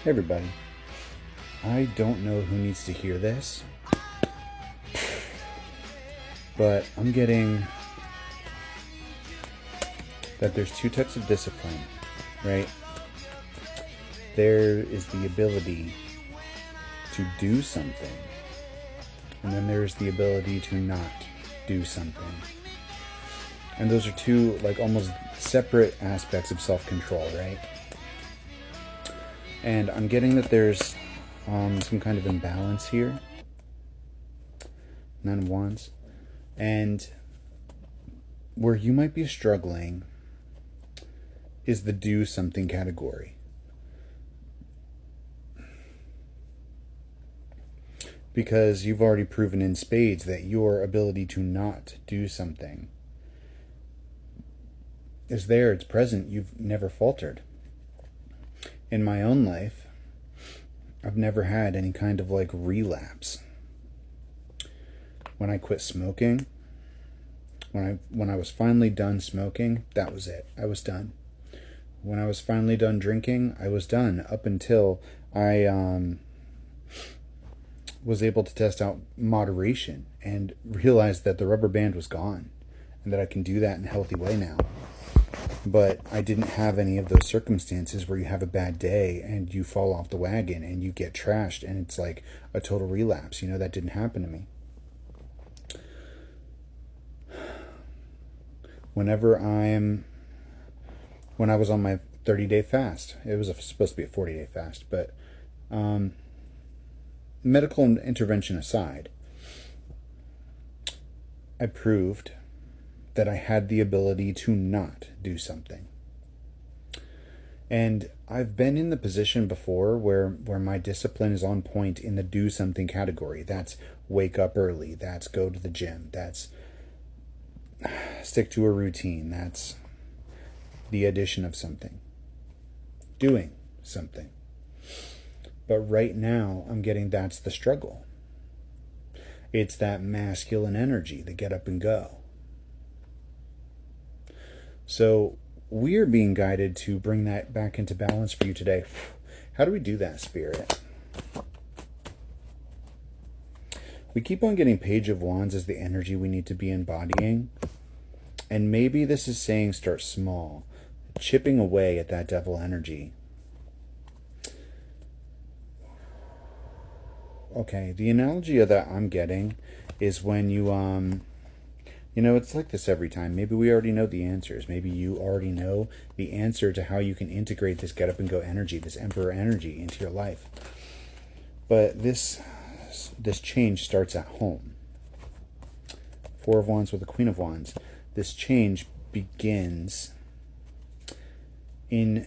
Hey everybody. I don't know who needs to hear this, but I'm getting that there's two types of discipline, right? There is the ability to do something, and then there's the ability to not do something. And those are two like almost separate aspects of self-control, right? And I'm getting that there's some kind of imbalance here. Nine of Wands. And where you might be struggling is the do something category. Because you've already proven in spades that your ability to not do something is there, it's present, you've never faltered. In my own life, I've never had any kind of like relapse. When I quit smoking, when I was finally done smoking, that was it. I was done. When I was finally done drinking, I was done up until I was able to test out moderation and realized that the rubber band was gone and that I can do that in a healthy way now. But I didn't have any of those circumstances where you have a bad day and you fall off the wagon and you get trashed and it's like a total relapse. You know, that didn't happen to me. When I was on my 30-day fast, it was supposed to be a 40-day fast, but medical intervention aside, I proved that I had the ability to not do something. And I've been in the position before where my discipline is on point in the do something category. That's wake up early. That's go to the gym. That's stick to a routine. That's the addition of something. Doing something. But right now, I'm getting that's the struggle. It's that masculine energy, the get up and go. So we're being guided to bring that back into balance for you today. How do we do that, Spirit? We keep on getting Page of Wands as the energy we need to be embodying. And maybe this is saying start small, chipping away at that devil energy. Okay, the analogy that I'm getting is when it's like this every time. Maybe we already know the answers. Maybe you already know the answer to how you can integrate this get up and go energy, this emperor energy into your life. But this change starts at home. Four of Wands with the Queen of Wands. This change begins in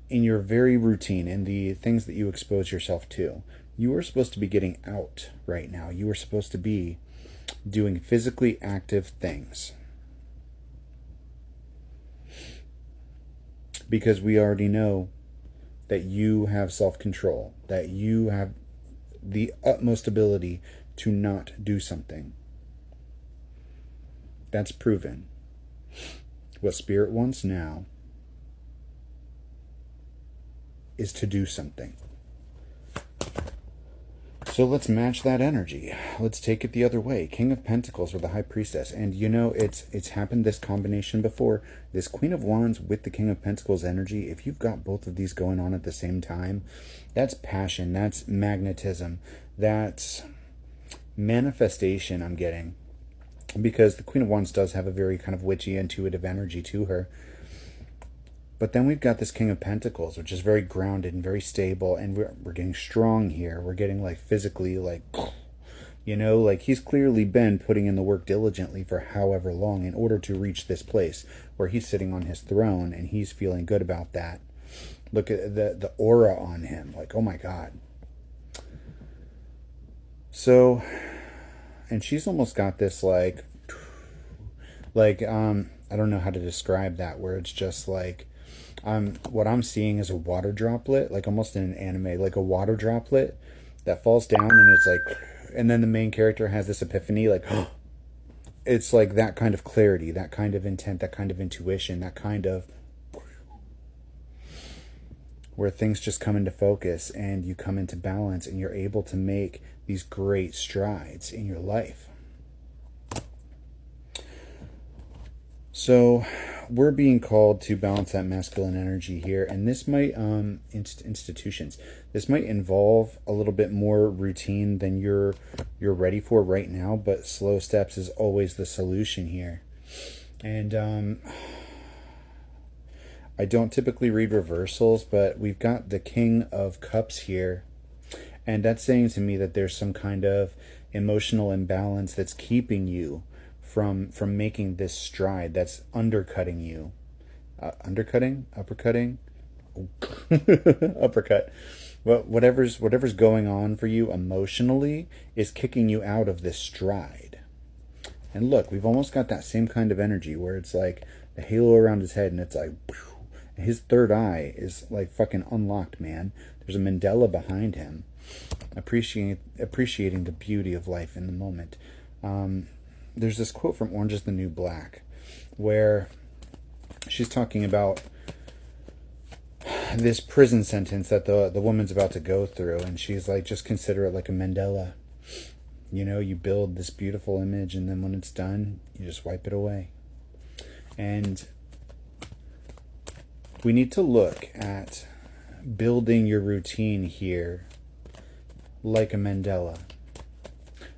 your very routine, in the things that you expose yourself to. You are supposed to be getting out right now. You are supposed to be doing physically active things. Because we already know that you have self-control, that you have the utmost ability to not do something. That's proven. What Spirit wants now is to do something. So let's match that energy. Let's take it the other way. King of Pentacles with the High Priestess. And it's happened, this combination before. This Queen of Wands with the King of Pentacles energy. If you've got both of these going on at the same time, that's passion. That's magnetism. That's manifestation I'm getting. Because the Queen of Wands does have a very kind of witchy, intuitive energy to her. But then we've got this King of Pentacles, which is very grounded and very stable, and we're getting strong here. We're getting like physically like he's clearly been putting in the work diligently for however long in order to reach this place where he's sitting on his throne and he's feeling good about that. Look at the aura on him, like, oh my God. So, and she's almost got this like I don't know how to describe that, where it's just like, what I'm seeing is a water droplet, like almost in an anime, like a water droplet that falls down and it's like, and then the main character has this epiphany, like, it's like that kind of clarity, that kind of intent, that kind of intuition, that kind of where things just come into focus and you come into balance and you're able to make these great strides in your life. So we're being called to balance that masculine energy here, and this might institutions, this might involve a little bit more routine than you're ready for right now, but slow steps is always the solution here. And I don't typically read reversals, but we've got the King of Cups here, and that's saying to me that there's some kind of emotional imbalance that's keeping you from making this stride, that's undercutting you. Uppercutting? Uppercut. Well, whatever's going on for you emotionally is kicking you out of this stride. And look, we've almost got that same kind of energy where it's like the halo around his head and it's like, his third eye is like fucking unlocked, man. There's a Mandela behind him, appreciating the beauty of life in the moment. There's this quote from Orange is the New Black where she's talking about this prison sentence that the woman's about to go through, and she's like, just consider it like a Mandela. You know, you build this beautiful image, and then when it's done, you just wipe it away. And we need to look at building your routine here like a Mandela.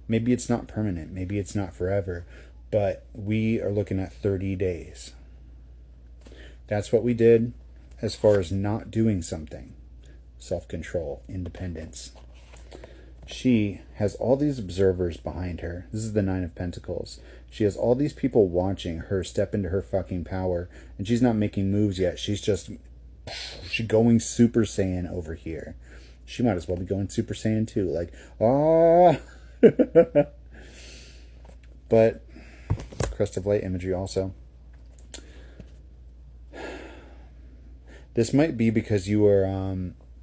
Maybe it's not permanent, maybe it's not forever, but we are looking at 30 days. That's what we did as far as not doing something. Self-control, independence. She has all these observers behind her. This is the Nine of Pentacles. She has all these people watching her step into her fucking power, and she's not making moves yet. She's going Super Saiyan over here. She might as well be going Super Saiyan too. Like, ah. But crest of light imagery also. This might be because you are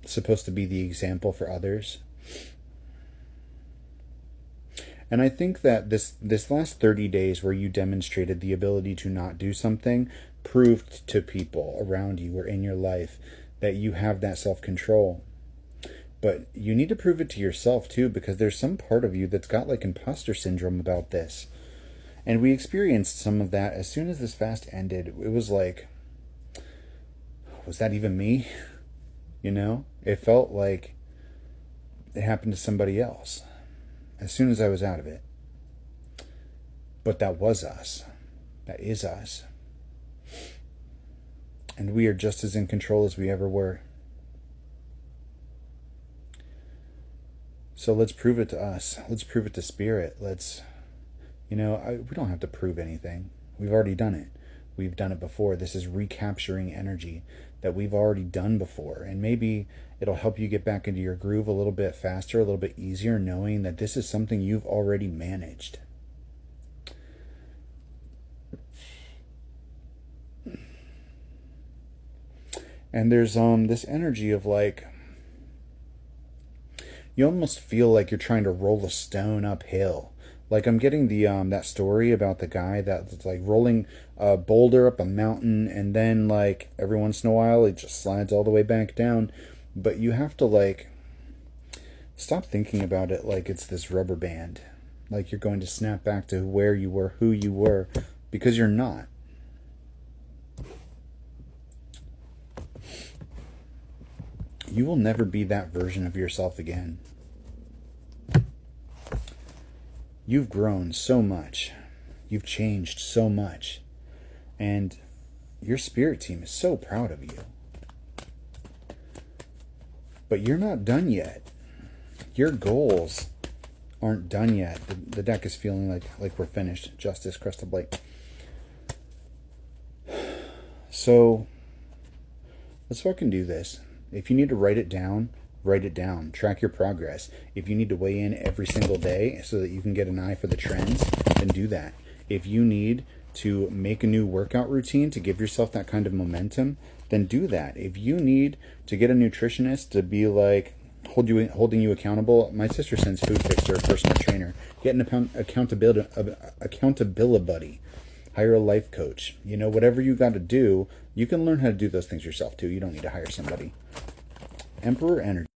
supposed to be the example for others. And I think that this last 30 days where you demonstrated the ability to not do something proved to people around you or in your life that you have that self-control. But you need to prove it to yourself too, because there's some part of you that's got like imposter syndrome about this. And we experienced some of that as soon as this fast ended. It was like, was that even me? You know, it felt like it happened to somebody else as soon as I was out of it. But that was us. That is us. And we are just as in control as we ever were. So let's prove it to us. Let's prove it to Spirit. We don't have to prove anything. We've already done it. We've done it before. This is recapturing energy that we've already done before. And maybe it'll help you get back into your groove a little bit faster, a little bit easier, knowing that this is something you've already managed. And there's this energy of like, you almost feel like you're trying to roll a stone uphill. Like I'm getting the that story about the guy that's like rolling a boulder up a mountain, and then like every once in a while it just slides all the way back down. But you have to like stop thinking about it like it's this rubber band, like you're going to snap back to where you were, who you were, because you're not. You will never be that version of yourself again. You've grown so much. You've changed so much. And your spirit team is so proud of you. But you're not done yet. Your goals aren't done yet. The deck is feeling like we're finished. Justice, crest of light. So let's fucking do this. If you need to write it down, write it down. Track your progress. If you need to weigh in every single day so that you can get an eye for the trends, then do that. If you need to make a new workout routine to give yourself that kind of momentum, then do that. If you need to get a nutritionist to be like holding you accountable, my sister sends Food Fixer, a personal trainer. Get an accountability buddy. Hire a life coach. Whatever you got to do, you can learn how to do those things yourself too. You don't need to hire somebody. Emperor energy.